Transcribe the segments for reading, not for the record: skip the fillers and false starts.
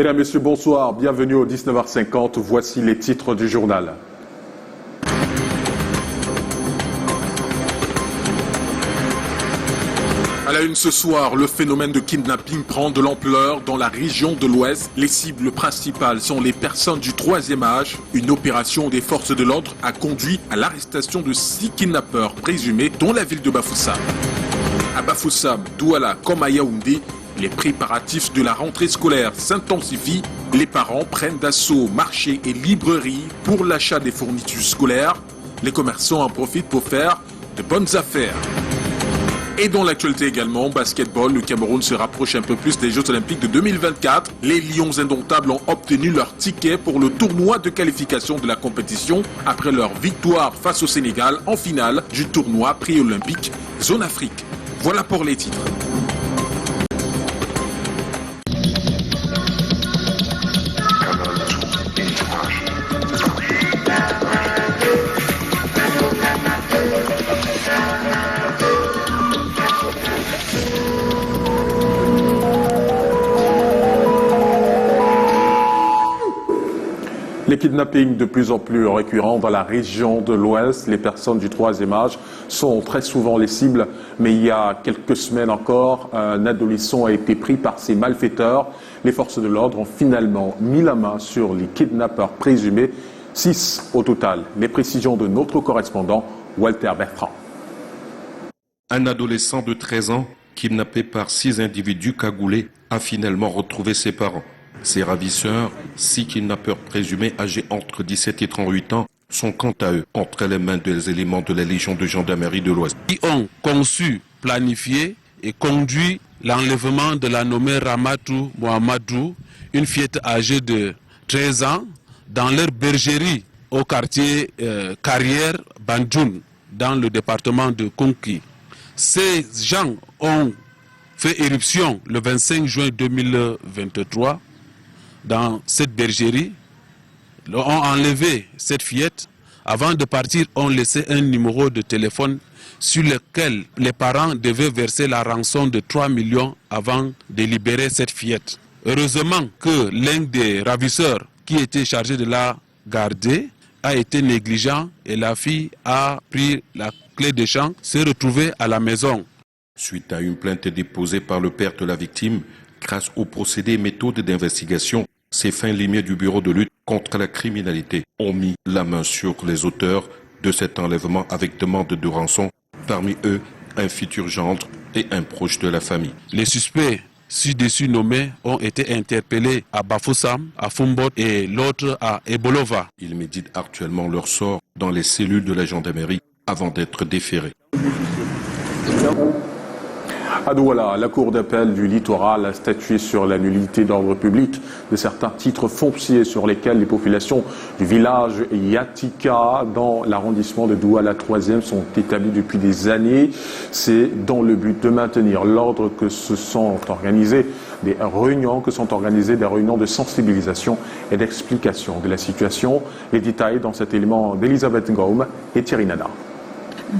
Mesdames, Messieurs, bonsoir. Bienvenue au 19h50. Voici les titres du journal. À la une ce soir, le phénomène de kidnapping prend de l'ampleur dans la région de l'Ouest. Les cibles principales sont les personnes du troisième âge. Une opération des forces de l'ordre a conduit à l'arrestation de 6 kidnappeurs présumés, dont la ville de Bafoussam. À Bafoussam, Douala comme à Yaoundé, les préparatifs de la rentrée scolaire s'intensifient. Les parents prennent d'assaut marchés et librairies pour l'achat des fournitures scolaires. Les commerçants en profitent pour faire de bonnes affaires. Et dans l'actualité également, basketball, le Cameroun se rapproche un peu plus des Jeux Olympiques de 2024. Les Lions indomptables ont obtenu leur ticket pour le tournoi de qualification de la compétition après leur victoire face au Sénégal en finale du tournoi pré-olympique Zone Afrique. Voilà pour les titres. Les kidnappings de plus en plus récurrents dans la région de l'Ouest. Les personnes du troisième âge sont très souvent les cibles. Mais il y a quelques semaines encore, un adolescent a été pris par ces malfaiteurs. Les forces de l'ordre ont finalement mis la main sur les kidnappeurs présumés. 6 au total. Les précisions de notre correspondant Walter Bertrand. Un adolescent de 13 ans, kidnappé par 6 individus cagoulés, a finalement retrouvé ses parents. Ces ravisseurs, 6 kidnappeurs présumés âgés entre 17 et 38 ans, sont quant à eux entre les mains des éléments de la Légion de gendarmerie de l'Ouest. Ils ont conçu, planifié et conduit l'enlèvement de la nommée Ramatou Mohamedou, une fillette âgée de 13 ans, dans leur bergerie au quartier Carrière Bandjoun, dans le département de Konki. Ces gens ont fait éruption le 25 juin 2023 dans cette bergerie, ont enlevé cette fillette. Avant de partir, ont laissé un numéro de téléphone sur lequel les parents devaient verser la rançon de 3 millions avant de libérer cette fillette. Heureusement que l'un des ravisseurs qui était chargé de la garder a été négligent et la fille a pris la clé de champ, s'est retrouvée à la maison. Suite à une plainte déposée par le père de la victime, grâce aux procédés et méthodes d'investigation, ces fins limiers du bureau de lutte contre la criminalité ont mis la main sur les auteurs de cet enlèvement avec demande de rançon, parmi eux un futur gendre et un proche de la famille. Les suspects ci-dessus nommés ont été interpellés à Bafoussam, à Fumbot et l'autre à Ebolova. Ils méditent actuellement leur sort dans les cellules de la gendarmerie avant d'être déférés. À Douala, la Cour d'appel du littoral a statué sur la nullité d'ordre public de certains titres fonciers sur lesquels les populations du village Yatika dans l'arrondissement de Douala 3e sont établies depuis des années. C'est dans le but de maintenir l'ordre que sont organisées des réunions de sensibilisation et d'explication de la situation. Les détails dans cet élément d'Elisabeth Ngaume et Thierry Nana.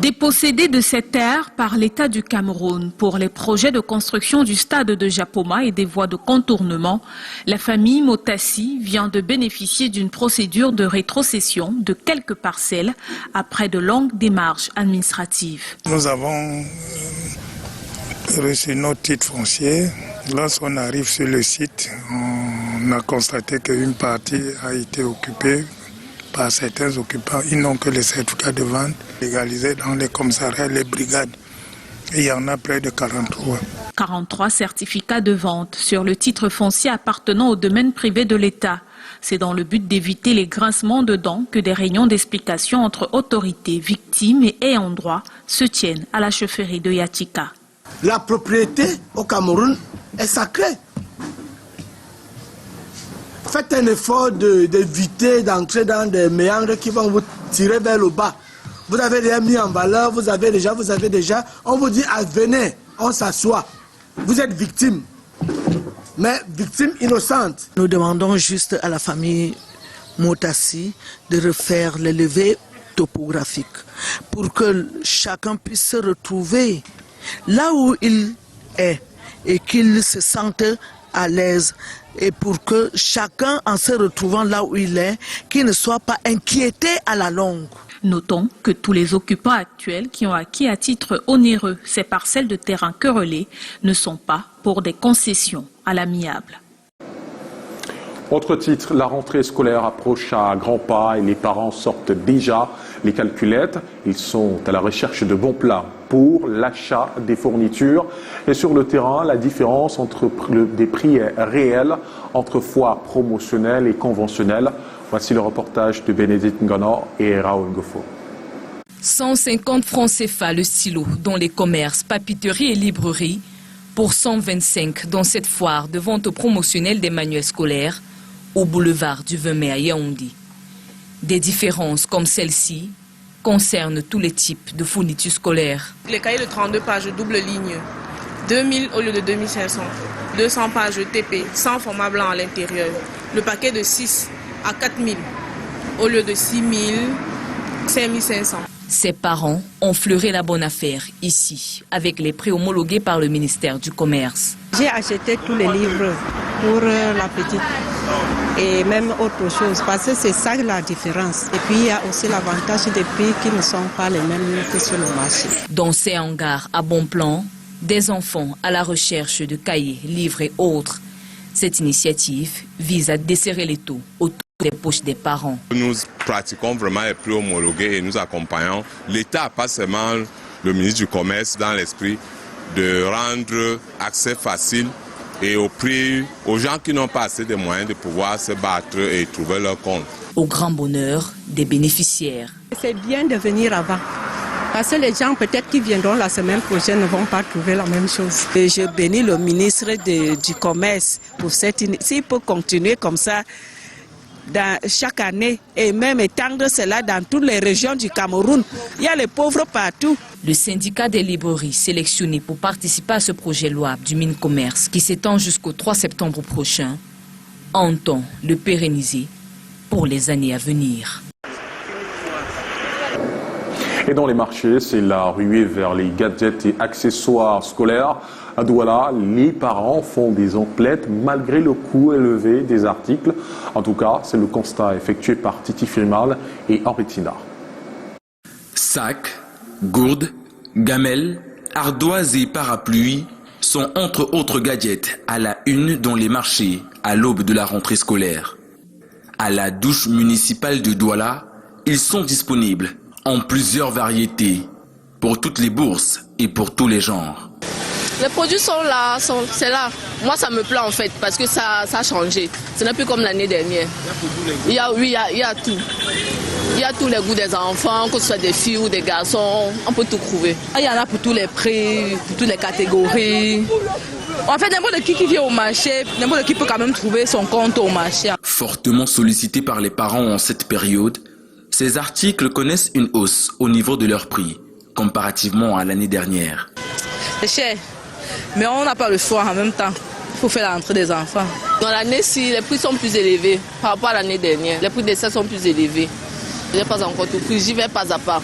Dépossédé de ces terres par l'État du Cameroun pour les projets de construction du stade de Japoma et des voies de contournement, la famille Motassi vient de bénéficier d'une procédure de rétrocession de quelques parcelles après de longues démarches administratives. Nous avons reçu nos titres fonciers. Lorsqu'on arrive sur le site, on a constaté qu'une partie a été occupée par certains occupants. Ils n'ont que les certificats de vente légalisés dans les commissariats, les brigades. Et il y en a près de 43. 43 certificats de vente sur le titre foncier appartenant au domaine privé de l'État. C'est dans le but d'éviter les grincements de dents que des réunions d'explication entre autorités, victimes et ayants droit se tiennent à la chefferie de Yatika. La propriété au Cameroun est sacrée. Faites un effort d'éviter d'entrer dans des méandres qui vont vous tirer vers le bas. Vous avez déjà mis en valeur, vous avez déjà, on vous dit ah, venez, on s'assoit. Vous êtes victime, mais victime innocente. Nous demandons juste à la famille Motassi de refaire les levées topographiques pour que chacun puisse se retrouver là où il est et qu'il se sente à l'aise et pour que chacun, en se retrouvant là où il est, qu'il ne soit pas inquiété à la longue. Notons que tous les occupants actuels qui ont acquis à titre onéreux ces parcelles de terrain querellées ne sont pas pour des concessions à l'amiable. Autre titre, la rentrée scolaire approche à grands pas et les parents sortent déjà les calculettes. Ils sont à la recherche de bons plans pour l'achat des fournitures. Et sur le terrain, la différence entre des prix réels entre foires promotionnelles et conventionnelles. Voici le reportage de Bénédicte Ngono et Raoul Goffo. 150 francs CFA le stylo dans les commerces, papeteries et librairies pour 125 dans cette foire de vente promotionnelle des manuels scolaires au boulevard du 20 mai à Yaoundé. Des différences comme celle-ci concernent tous les types de fournitures scolaires. Les cahiers de 32 pages double ligne, 2000 au lieu de 2500, 200 pages TP, sans format blanc à l'intérieur. Le paquet de 6 à 4000 au lieu de 6000, 5500. Ses parents ont fleuré la bonne affaire ici, avec les prix homologués par le ministère du Commerce. J'ai acheté tous les livres pour la petite et même autre chose, parce que c'est ça la différence. Et puis il y a aussi l'avantage des prix qui ne sont pas les mêmes que sur le marché. Dans ces hangars à bon plan, des enfants à la recherche de cahiers, livres et autres. Cette initiative vise à desserrer les taux autour des poches des parents. Nous pratiquons vraiment les prix homologués et nous accompagnons. L'État, pas seulement le ministre du Commerce, dans l'esprit de rendre accès facile et au prix aux gens qui n'ont pas assez de moyens de pouvoir se battre et trouver leur compte. Au grand bonheur des bénéficiaires. C'est bien de venir avant. Parce que les gens peut-être qui viendront la semaine prochaine ne vont pas trouver la même chose. Et je bénis le ministre du Commerce pour cette initiative. S'il peut continuer comme ça chaque année et même étendre cela dans toutes les régions du Cameroun. Il y a les pauvres partout. Le syndicat des librairies sélectionné pour participer à ce projet louable du Mine-Commerce qui s'étend jusqu'au 3 septembre prochain entend le pérenniser pour les années à venir. Et dans les marchés, c'est la ruée vers les gadgets et accessoires scolaires. À Douala, les parents font des emplettes malgré le coût élevé des articles. En tout cas, c'est le constat effectué par Titi Frimal et Henri Tina. Sacs, gourdes, gamelles, ardoises et parapluies sont entre autres gadgets à la une dans les marchés à l'aube de la rentrée scolaire. À la douche municipale de Douala, ils sont disponibles en plusieurs variétés, pour toutes les bourses et pour tous les genres. Les produits sont là, c'est là. Moi, ça me plaît en fait, parce que ça a changé. Ce n'est plus comme l'année dernière. Il y a tout. Il y a tous les goûts des enfants, que ce soit des filles ou des garçons, on peut tout trouver. Il y en a pour tous les prix, pour toutes les catégories. En fait, n'importe qui vient au marché, n'importe qui peut quand même trouver son compte au marché. Fortement sollicités par les parents en cette période, ces articles connaissent une hausse au niveau de leur prix, comparativement à l'année dernière. C'est cher, mais on n'a pas le choix en même temps. Il faut faire la rentrée des enfants. Dans l'année-ci, les prix sont plus élevés par rapport à l'année dernière. Les prix des sacs sont plus élevés. Je n'ai pas encore tout pris, j'y vais pas à pas.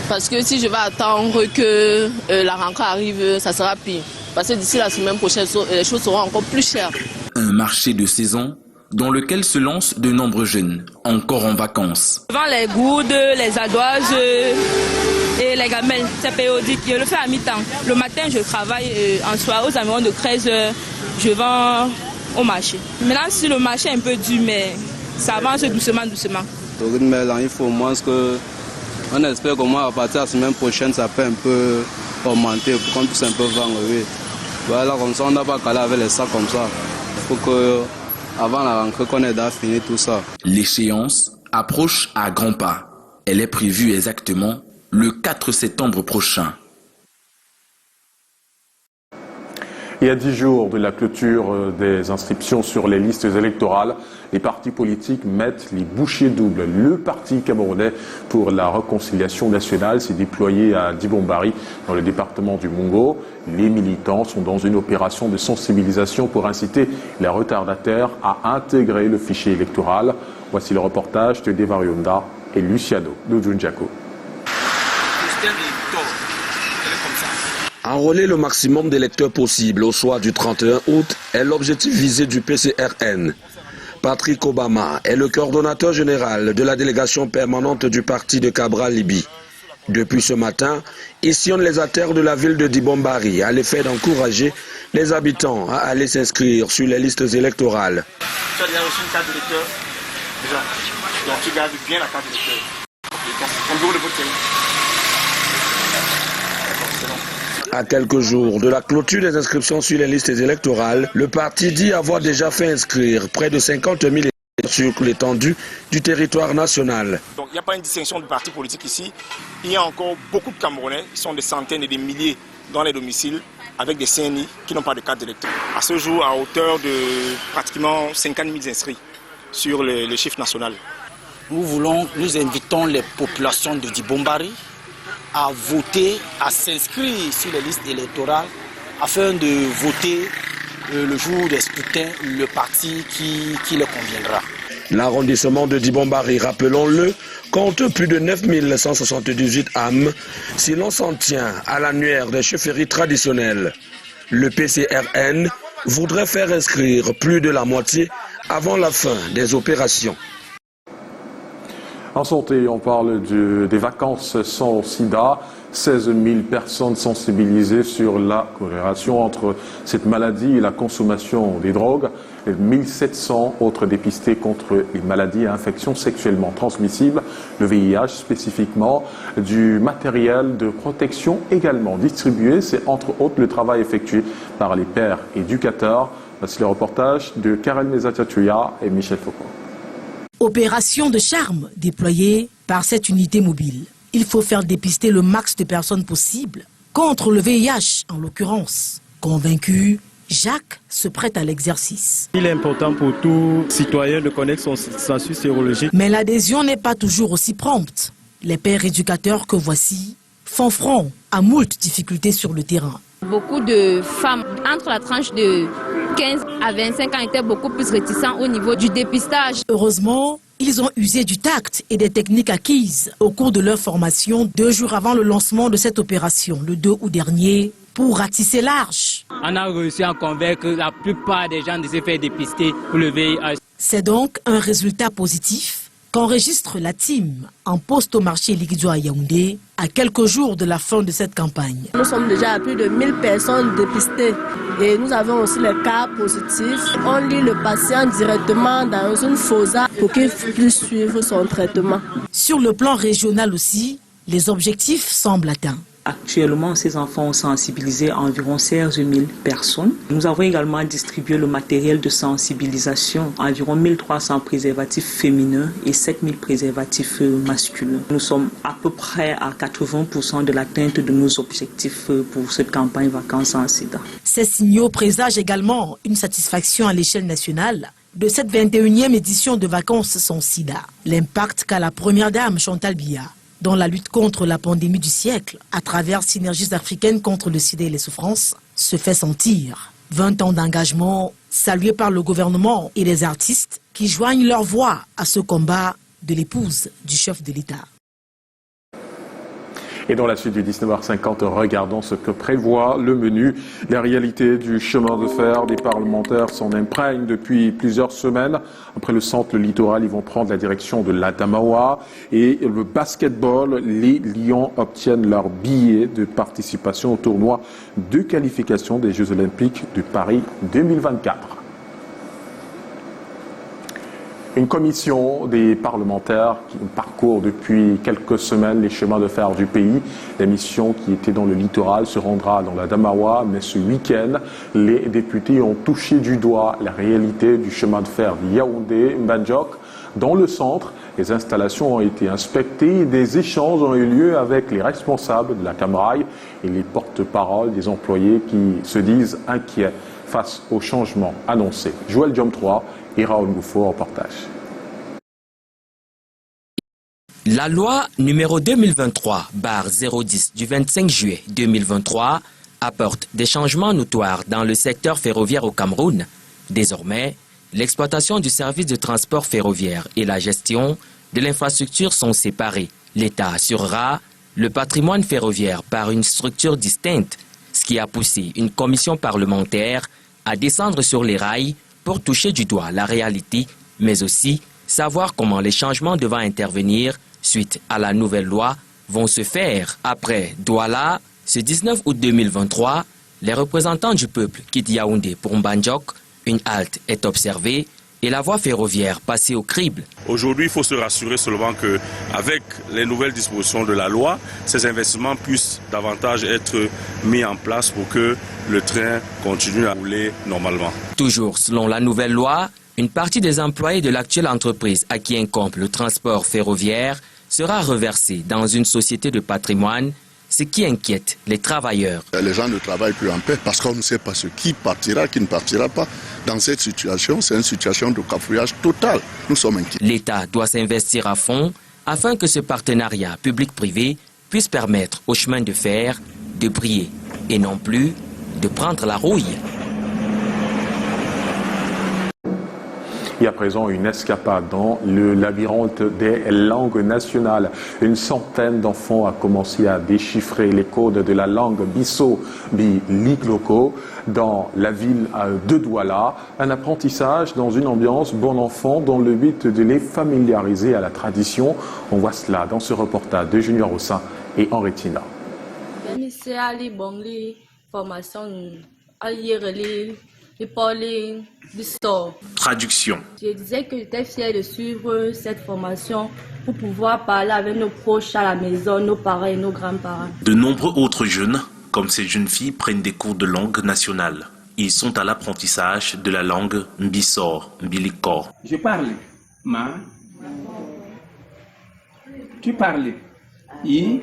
Parce que si je vais attendre que la rentrée arrive, ça sera pire. Parce que d'ici la semaine prochaine, les choses seront encore plus chères. Un marché de saison dans lequel se lancent de nombreux jeunes, encore en vacances. Je vends les gourdes, les ardoises et les gamelles, c'est périodique. Je le fais à mi-temps. Le matin, je travaille en soirée aux environs de 13h. Je vends au marché. Maintenant, si le marché est un peu dur, mais ça avance doucement. Il faut au moins que on espère qu'au moins à partir de la semaine prochaine, ça peut un peu augmenter pour qu'on puisse un peu vendre. Oui. Voilà, comme ça, on n'a pas qu'à aller avec les sacs comme ça. Il faut que avant la rentrée, qu'on ait déjà fini tout ça. L'échéance approche à grands pas. Elle est prévue exactement le 4 septembre prochain. Et à 10 jours de la clôture des inscriptions sur les listes électorales, les partis politiques mettent les bouchées doubles. Le Parti camerounais pour la réconciliation nationale s'est déployé à Dibombari, dans le département du Mungo. Les militants sont dans une opération de sensibilisation pour inciter les retardataires à intégrer le fichier électoral. Voici le reportage de Devariunda et Luciano Dudunjako. Enrôler le maximum d'électeurs possible au soir du 31 août est l'objectif visé du PCRN. Patrick Obama est le coordonnateur général de la délégation permanente du parti de Cabral-Libye. Depuis ce matin, il sillonne les artères de la ville de Dibombari à l'effet d'encourager les habitants à aller s'inscrire sur les listes électorales. Tu as déjà reçu une carte d'électeur? Déjà. Donc tu gardes bien la carte d'électeur. Ton bureau de vote. À quelques jours de la clôture des inscriptions sur les listes électorales, le parti dit avoir déjà fait inscrire près de 50 000 électeurs sur l'étendue du territoire national. Donc il n'y a pas une distinction de parti politique ici. Il y a encore beaucoup de Camerounais, ils sont des centaines et des milliers dans les domiciles avec des CNI qui n'ont pas de carte d'électeur. À ce jour, à hauteur de pratiquement 50 000 inscrits sur le chiffre national. Nous invitons les populations de Dibombari à voter, à s'inscrire sur les listes électorales afin de voter le jour des scrutins le parti qui leur conviendra. L'arrondissement de Dibombari, rappelons-le, compte plus de 9 178 âmes si l'on s'en tient à l'annuaire des chefferies traditionnelles. Le PCRN voudrait faire inscrire plus de la moitié avant la fin des opérations. En santé, on parle des vacances sans sida. 16 000 personnes sensibilisées sur la corrélation entre cette maladie et la consommation des drogues. Et 1700 autres dépistés contre les maladies et infections sexuellement transmissibles, le VIH spécifiquement, du matériel de protection également distribué. C'est entre autres le travail effectué par les pères éducateurs. Voici le reportage de Karen Mezatiatuya et Michel Foucault. Opération de charme déployée par cette unité mobile. Il faut faire dépister le max de personnes possible contre le VIH en l'occurrence. Convaincu, Jacques se prête à l'exercice. Il est important pour tout citoyen de connaître son statut sérologique. Mais l'adhésion n'est pas toujours aussi prompte. Les pères éducateurs que voici font front à moult difficultés sur le terrain. Beaucoup de femmes entre la tranche de 15 à 25 ans étaient beaucoup plus réticents au niveau du dépistage. Heureusement, ils ont usé du tact et des techniques acquises au cours de leur formation 2 jours avant le lancement de cette opération, le 2 août dernier, pour ratisser large. On a réussi à convaincre la plupart des gens de se faire dépister pour le VIH. C'est donc un résultat positif qu'enregistre la team en poste au marché Ligidjo à Yaoundé à quelques jours de la fin de cette campagne. Nous sommes déjà à plus de 1000 personnes dépistées et nous avons aussi les cas positifs. On lit le patient directement dans une fossa pour qu'il puisse suivre son traitement. Sur le plan régional aussi, les objectifs semblent atteints. Actuellement, ces enfants ont sensibilisé environ 16 000 personnes. Nous avons également distribué le matériel de sensibilisation, environ 1300 préservatifs féminins et 7000 préservatifs masculins. Nous sommes à peu près à 80% de l'atteinte de nos objectifs pour cette campagne Vacances sans sida. Ces signaux présagent également une satisfaction à l'échelle nationale de cette 21e édition de Vacances sans sida. L'impact qu'a la première dame Chantal Biya dans la lutte contre la pandémie du siècle, à travers Synergies africaines contre le sida et les souffrances, se fait sentir. 20 ans d'engagement salués par le gouvernement et les artistes qui joignent leur voix à ce combat de l'épouse du chef de l'État. Et dans la suite du 19h50, regardons ce que prévoit le menu. La réalité du chemin de fer des parlementaires s'en imprègne depuis plusieurs semaines. Après le centre, le littoral, ils vont prendre la direction de l'Adamawa. Et le basketball, les Lions obtiennent leur billet de participation au tournoi de qualification des Jeux Olympiques de Paris 2024. Une commission des parlementaires qui parcourt depuis quelques semaines les chemins de fer du pays. La mission qui était dans le littoral se rendra dans la Damawa, mais ce week-end, les députés ont touché du doigt la réalité du chemin de fer de Yaoundé-Mbadjok. Dans le centre, les installations ont été inspectées et des échanges ont eu lieu avec les responsables de la Camraille et les porte-paroles des employés qui se disent inquiets face aux changements annoncés. Joël Diom 3 et Raoul Goufo en reportage. La loi numéro 2023/010 du 25 juillet 2023 apporte des changements notoires dans le secteur ferroviaire au Cameroun. Désormais, l'exploitation du service de transport ferroviaire et la gestion de l'infrastructure sont séparés. L'État assurera le patrimoine ferroviaire par une structure distincte, ce qui a poussé une commission parlementaire à descendre sur les rails pour toucher du doigt la réalité, mais aussi savoir comment les changements devant intervenir suite à la nouvelle loi vont se faire. Après Douala, ce 19 août 2023, les représentants du peuple quittent Yaoundé pour Mbandjok. Une halte est observée et la voie ferroviaire passée au crible. Aujourd'hui, il faut se rassurer seulement qu'avec les nouvelles dispositions de la loi, ces investissements puissent davantage être mis en place pour que le train continue à rouler normalement. Toujours selon la nouvelle loi, une partie des employés de l'actuelle entreprise à qui incombe le transport ferroviaire sera reversée dans une société de patrimoine, ce qui inquiète les travailleurs. Les gens ne travaillent plus en paix parce qu'on ne sait pas ce qui partira, qui ne partira pas. Dans cette situation, c'est une situation de cafouillage total. Nous sommes inquiets. L'État doit s'investir à fond afin que ce partenariat public-privé puisse permettre au chemin de fer de briller et non plus de prendre la rouille. Et à présent, une escapade dans le labyrinthe des langues nationales. Une centaine d'enfants a commencé à déchiffrer les codes de la langue Bisso Bilikloko dans la ville de Douala. Un apprentissage dans une ambiance bon enfant dans le but de les familiariser à la tradition. On voit cela dans ce reportage de Junior Ossin et Henri Tina. Traduction. Je disais que j'étais fière de suivre cette formation pour pouvoir parler avec nos proches à la maison, nos parents et nos grands-parents. De nombreux autres jeunes, comme ces jeunes filles, prennent des cours de langue nationale. Ils sont à l'apprentissage de la langue Mbissor, Mbilikor. Je parle. Ma. Tu parles. I.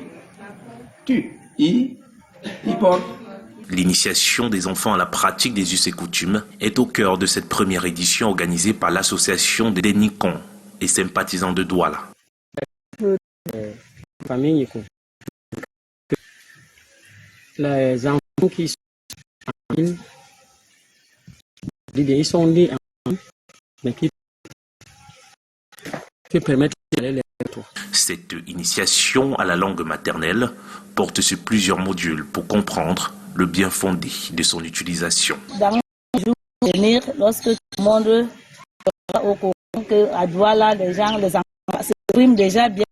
Tu. I. Ipor. L'initiation des enfants à la pratique des us et coutumes est au cœur de cette première édition organisée par l'association des Nikons et sympathisants de Douala. Les enfants qui sont en ligne, ils sont nés en ligne, mais qui permettent d'aller les retours. Cette initiation à la langue maternelle porte sur plusieurs modules pour comprendre le bien fondé de son utilisation. Dans un jour venir, lorsque tout le monde sera au courant qu'à Douala, les enfants s'expriment déjà bien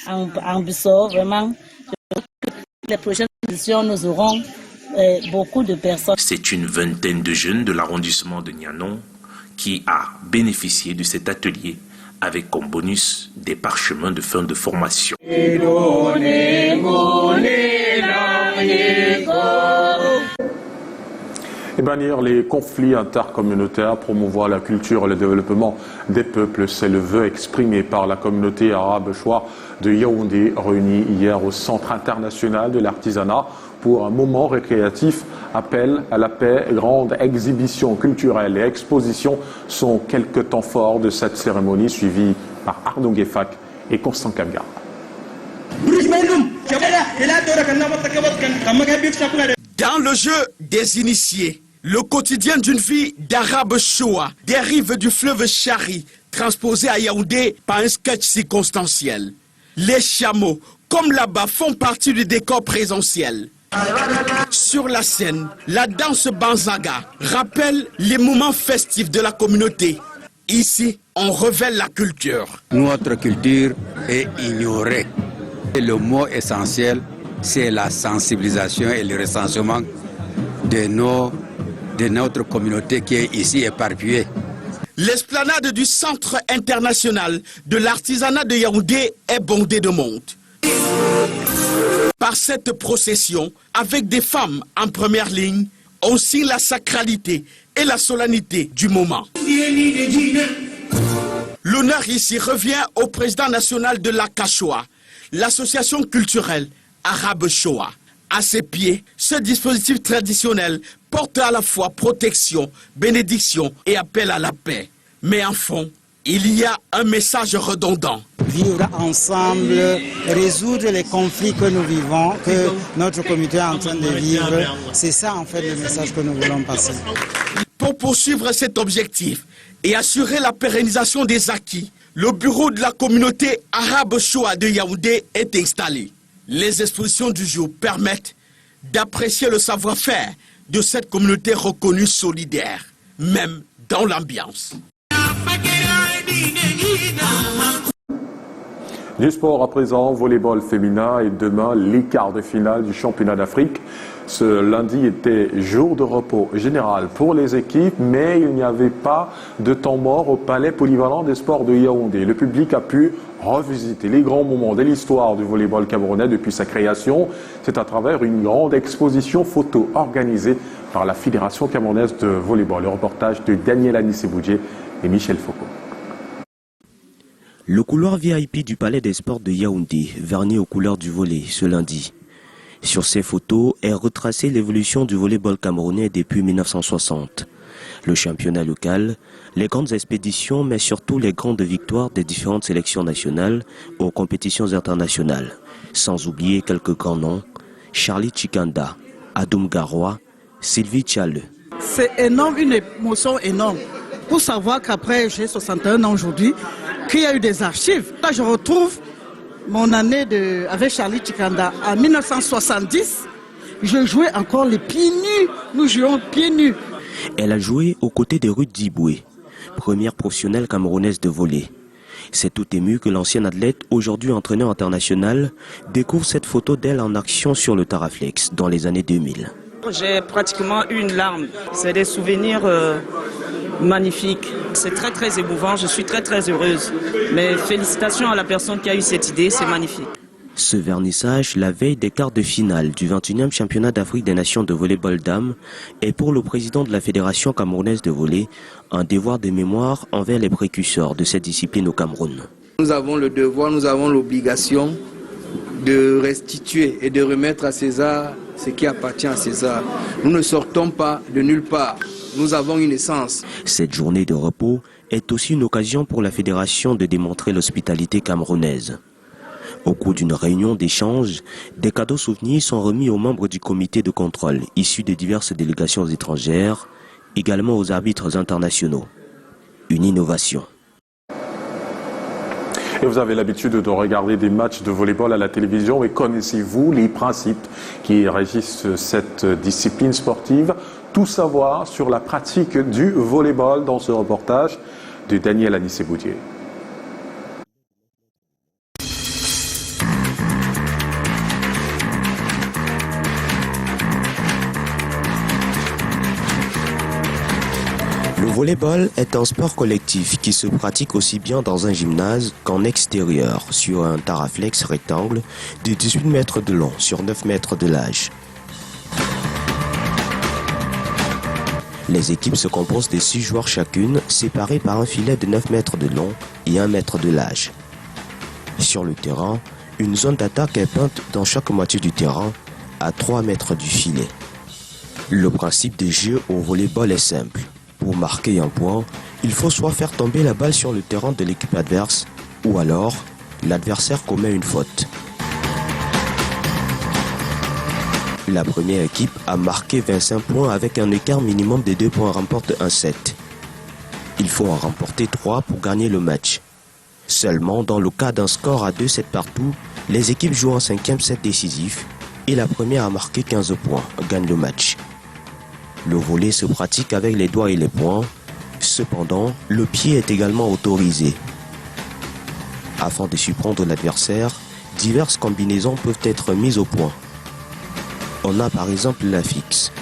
en Bissau, vraiment, les prochaines éditions, nous aurons beaucoup de personnes. C'est une vingtaine de jeunes de l'arrondissement de Nianon qui a bénéficié de cet atelier avec comme bonus des parchemins de fin de formation. Et bannir les conflits intercommunautaires, promouvoir la culture et le développement des peuples, c'est le vœu exprimé par la communauté arabe Choua de Yaoundé, réunie hier au Centre international de l'artisanat pour un moment récréatif. Appel à la paix, grande exhibition culturelle et exposition sont quelques temps forts de cette cérémonie, suivie par Arnaud Gueffak et Constant Kamga. Dans le jeu des initiés, le quotidien d'une vie d'arabe Choua, des rives du fleuve Chari, transposé à Yaoundé par un sketch circonstanciel. Les chameaux, comme là-bas, font partie du décor présentiel. Sur la scène, la danse Banzaga rappelle les moments festifs de la communauté. Ici, on révèle la culture. Notre culture est ignorée. Et le mot essentiel, c'est la sensibilisation et le recensement de notre communauté qui est ici éparpillée. L'esplanade du Centre international de l'artisanat de Yaoundé est bondée de monde. Par cette procession, avec des femmes en première ligne, on signe la sacralité et la solennité du moment. L'honneur ici revient au président national de l'ACACHOA, l'association culturelle arabe Choua. À ses pieds, ce dispositif traditionnel porte à la fois protection, bénédiction et appel à la paix. Mais en fond, il y a un message redondant. Vivre ensemble, résoudre les conflits que nous vivons, que notre communauté est en train de vivre, c'est ça en fait le message que nous voulons passer. Pour poursuivre cet objectif et assurer la pérennisation des acquis, le bureau de la communauté arabe Choua de Yaoundé est installé. Les expositions du jour permettent d'apprécier le savoir-faire de cette communauté reconnue solidaire, même dans l'ambiance. Du sport à présent, volleyball féminin et demain les quarts de finale du championnat d'Afrique. Ce lundi était jour de repos général pour les équipes, mais il n'y avait pas de temps mort au palais polyvalent des sports de Yaoundé. Le public a pu revisiter les grands moments de l'histoire du volleyball camerounais depuis sa création. C'est à travers une grande exposition photo organisée par la Fédération camerounaise de volleyball. Le reportage de Daniel Anissé-Boudjé et Michel Foucault. Le couloir VIP du Palais des Sports de Yaoundé, verni aux couleurs du volley ce lundi. Sur ces photos est retracée l'évolution du volleyball camerounais depuis 1960. Le championnat local, les grandes expéditions, mais surtout les grandes victoires des différentes sélections nationales aux compétitions internationales. Sans oublier quelques grands noms, Charlie Chikanda, Adoum Garoua, Sylvie Tchale. C'est énorme, une émotion énorme. Pour savoir qu'après, j'ai 61 ans aujourd'hui, qu'il y a eu des archives. Là, je retrouve mon année avec Charlie Chikanda. En 1970, je jouais encore les pieds nus. Nous jouions pieds nus. Elle a joué aux côtés de Ruth Diboué, première professionnelle camerounaise de volley. C'est tout ému que l'ancienne athlète, aujourd'hui entraîneur international, découvre cette photo d'elle en action sur le Taraflex dans les années 2000. J'ai pratiquement eu une larme. C'est des souvenirs magnifiques. C'est très très émouvant. Je suis très très heureuse. Mais félicitations à la personne qui a eu cette idée. C'est magnifique. Ce vernissage, la veille des quarts de finale du 21e championnat d'Afrique des Nations de volleyball dames, est pour le président de la Fédération camerounaise de volley un devoir de mémoire envers les précurseurs de cette discipline au Cameroun. Nous avons le devoir, nous avons l'obligation de restituer et de remettre à César ce qui appartient à César. Nous ne sortons pas de nulle part. Nous avons une essence. Cette journée de repos est aussi une occasion pour la Fédération de démontrer l'hospitalité camerounaise. Au cours d'une réunion d'échange, des cadeaux souvenirs sont remis aux membres du comité de contrôle issus de diverses délégations étrangères, également aux arbitres internationaux. Une innovation. Et vous avez l'habitude de regarder des matchs de volleyball à la télévision, mais connaissez-vous les principes qui régissent cette discipline sportive? Tout savoir sur la pratique du volleyball dans ce reportage de Daniel Anissé-Boudjé. Le volleyball est un sport collectif qui se pratique aussi bien dans un gymnase qu'en extérieur, sur un taraflex rectangle de 18 mètres de long sur 9 mètres de large. Les équipes se composent de 6 joueurs chacune, séparées par un filet de 9 mètres de long et 1 mètre de large. Sur le terrain, une zone d'attaque est peinte dans chaque moitié du terrain, à 3 mètres du filet. Le principe de jeu au volleyball est simple. Pour marquer un point, il faut soit faire tomber la balle sur le terrain de l'équipe adverse, ou alors l'adversaire commet une faute. La première équipe a marqué 25 points avec un écart minimum de 2 points remporte un set. Il faut en remporter 3 pour gagner le match. Seulement, dans le cas d'un score à 2 sets partout, les équipes jouent un 5e set décisif et la première à marquer 15 points gagne le match. Le volley se pratique avec les doigts et les poings. Cependant, le pied est également autorisé. Afin de surprendre l'adversaire, diverses combinaisons peuvent être mises au point. On a par exemple la fixe.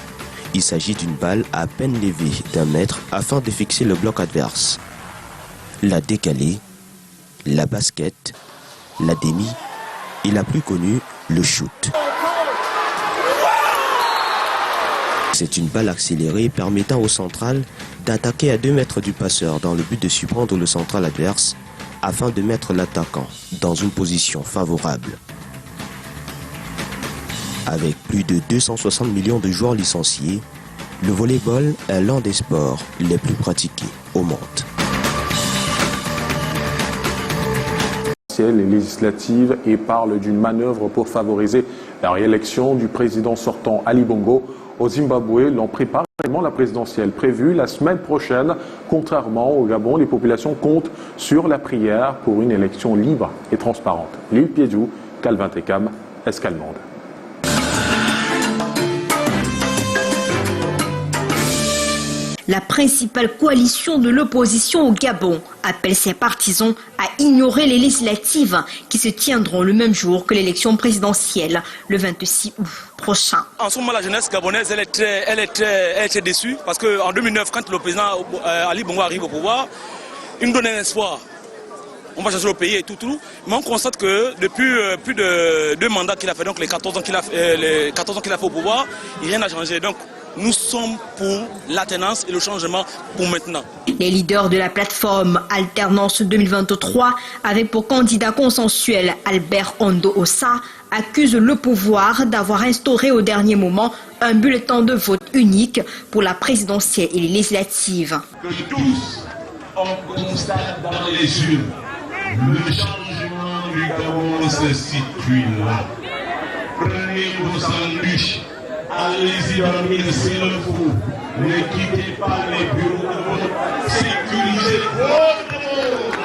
Il s'agit d'une balle à peine levée d'1 mètre afin de fixer le bloc adverse. La décalée, la basket, la demi et la plus connue, le shoot. C'est une balle accélérée permettant au central d'attaquer à 2 mètres du passeur dans le but de surprendre le central adverse afin de mettre l'attaquant dans une position favorable. Avec plus de 260 millions de joueurs licenciés, le volleyball est l'un des sports les plus pratiqués au monde. Les législatives et parle d'une manœuvre pour favoriser la réélection du président sortant Ali Bongo. Au Zimbabwe, l'on prépare également la présidentielle prévue la semaine prochaine. Contrairement au Gabon, les populations comptent sur la prière pour une élection libre et transparente. L'île Piédou, Calvin Tekam, Escalmande. La principale coalition de l'opposition au Gabon appelle ses partisans à ignorer les législatives qui se tiendront le même jour que l'élection présidentielle, le 26 août prochain. En ce moment, la jeunesse gabonaise, elle est très déçue parce qu'en 2009, quand le président Ali Bongo arrive au pouvoir, il nous donne un espoir. On va changer le pays et tout. Mais on constate que depuis plus de 2 mandats qu'il a fait, donc les 14 ans qu'il a fait au pouvoir, rien n'a changé. Donc nous sommes pour l'alternance et le changement pour maintenant. Les leaders de la plateforme Alternance 2023, avec pour candidat consensuel Albert Ondo Ossa, accusent le pouvoir d'avoir instauré au dernier moment un bulletin de vote unique pour la présidentielle et les législatives. Que tous on constate dans les urnes, le changement du Gabon se situe là. Prenez vos sandwichs. Allez-y dormir, c'est le fou. Ne quittez pas les bureaux de vote. Sécurisez votre vote.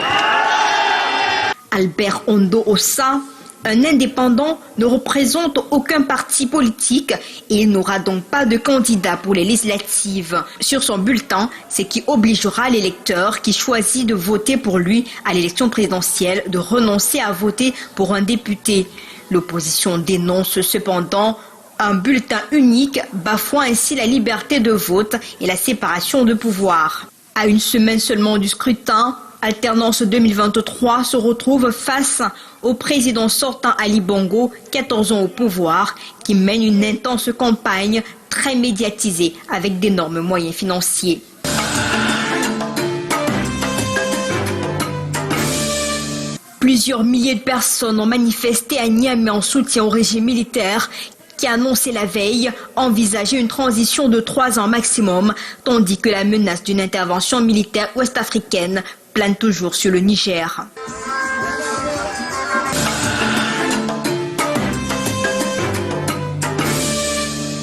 Albert Ondo Ossa, un indépendant, ne représente aucun parti politique et il n'aura donc pas de candidat pour les législatives. Sur son bulletin, ce qui obligera l'électeur qui choisit de voter pour lui à l'élection présidentielle de renoncer à voter pour un député. L'opposition dénonce cependant un bulletin unique, bafouant ainsi la liberté de vote et la séparation de pouvoir. À une semaine seulement du scrutin, Alternance 2023 se retrouve face au président sortant Ali Bongo, 14 ans au pouvoir, qui mène une intense campagne très médiatisée avec d'énormes moyens financiers. Plusieurs milliers de personnes ont manifesté à Niamey en soutien au régime militaire qui a annoncé la veille envisager une transition de 3 ans maximum, tandis que la menace d'une intervention militaire ouest-africaine plane toujours sur le Niger.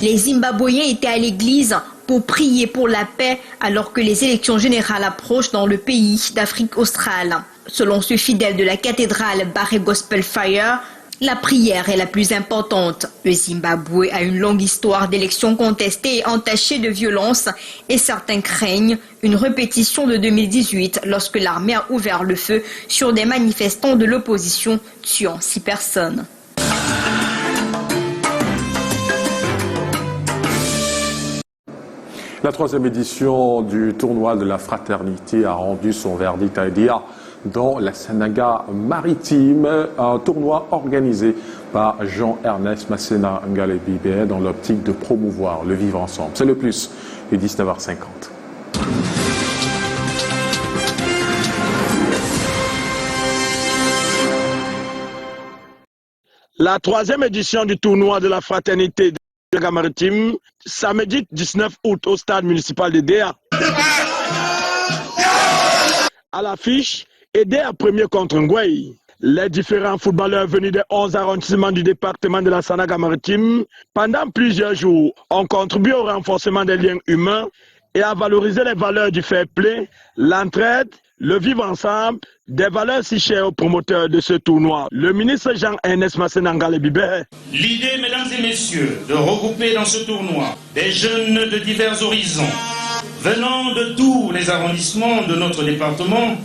Les Zimbabwéens étaient à l'église pour prier pour la paix alors que les élections générales approchent dans le pays d'Afrique australe. Selon ce fidèle de la cathédrale Barre Gospel Fire, la prière est la plus importante. Le Zimbabwe a une longue histoire d'élections contestées et entachées de violence et certains craignent une répétition de 2018 lorsque l'armée a ouvert le feu sur des manifestants de l'opposition, tuant 6 personnes. La 3e édition du tournoi de la fraternité a rendu son verdict à Edea dans la Sanaga maritime, un tournoi organisé par Jean-Ernest Masséna Ngalé-Bibé dans l'optique de promouvoir le vivre ensemble. C'est le plus, de 19h50. La 3e édition du tournoi de la fraternité de la Sanaga maritime, samedi 19 août au stade municipal de Déa. À l'affiche, Edea premier contre Ngwei. Les différents footballeurs venus des 11 arrondissements du département de la Sanaga maritime, pendant plusieurs jours, ont contribué au renforcement des liens humains et à valoriser les valeurs du fair play, l'entraide, le vivre ensemble, des valeurs si chères aux promoteurs de ce tournoi. Le ministre Jean-Ernest Masséna Ngalé-Bibé. L'idée, mesdames et messieurs, de regrouper dans ce tournoi des jeunes de divers horizons, venant de tous les arrondissements de notre département,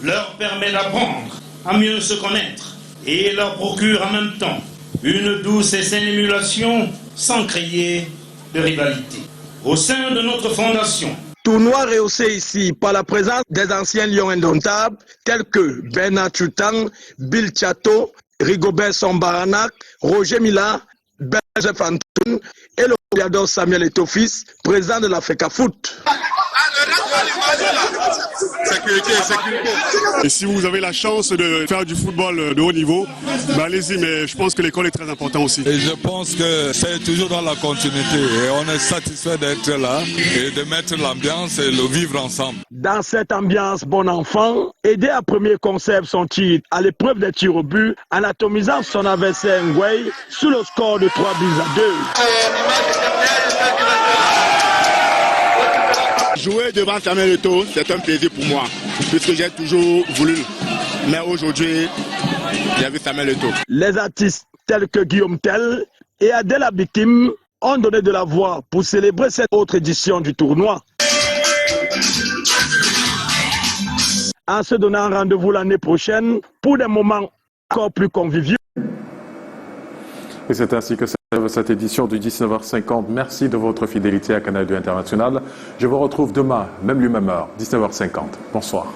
leur permet d'apprendre à mieux se connaître et leur procure en même temps une douce et saine émulation sans créer de rivalité. Au sein de notre fondation, tournoi rehaussé ici par la présence des anciens lions indomptables tels que Bernard Chutan, Bill Chato, Rigobert Sombaranak, Roger Mila, Joseph Antoun et le gouverneur Samuel Etofis, président de la FECA Foot. Sécurité. Et si vous avez la chance de faire du football de haut niveau, bah allez-y, mais je pense que l'école est très importante aussi. Et je pense que c'est toujours dans la continuité et on est satisfait d'être là et de mettre l'ambiance et le vivre ensemble. Dans cette ambiance bon enfant, Edea premier conserve son titre à l'épreuve des tirs au but en atomisant son adversaire Ngwei sous le score de 3-2. Jouer devant Samuel Eto'o, c'est un plaisir pour moi, puisque j'ai toujours voulu. Mais aujourd'hui, j'ai vu Samuel Eto'o. Les artistes tels que Guillaume Tell et Adèle Abikim ont donné de la voix pour célébrer cette autre édition du tournoi. en se donnant rendez-vous l'année prochaine pour des moments encore plus conviviaux. Et c'est ainsi que s'achève cette édition du 19h50. Merci de votre fidélité à Canal 2 International. Je vous retrouve demain, même lieu, même heure, 19h50. Bonsoir.